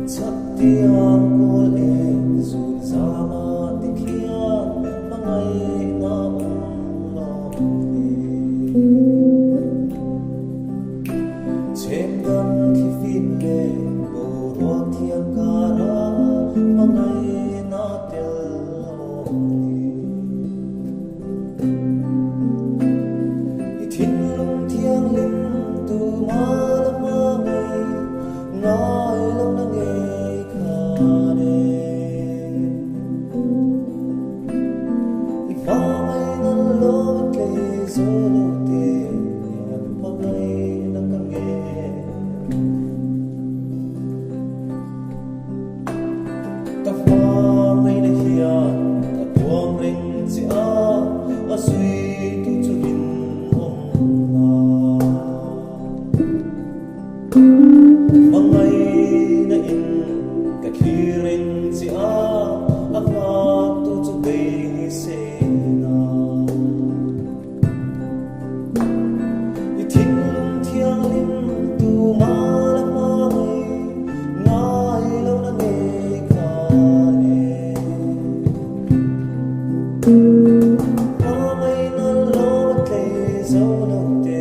chắc tiếng cô lên dù ra mà tình kia mà ngày nào lòng đi trên gần khi phim lên bầu ruộng thiêng cả ra mà ngày nào tel đi thiên lung thiêng linh từ ma lâm ma ngày nói lâu na nghe khá đê và ngày nan lo kê zo lo tê và ngày na càng nghe ta pha ngày na hiền ta tuang ring si a suy tu chu bin hong na ngày na in ka khiring si a fa tu chu bei se na i thin lung thiang lim tu ma la ma ngai lo na nghe kha le ma ngày na lo te zo no te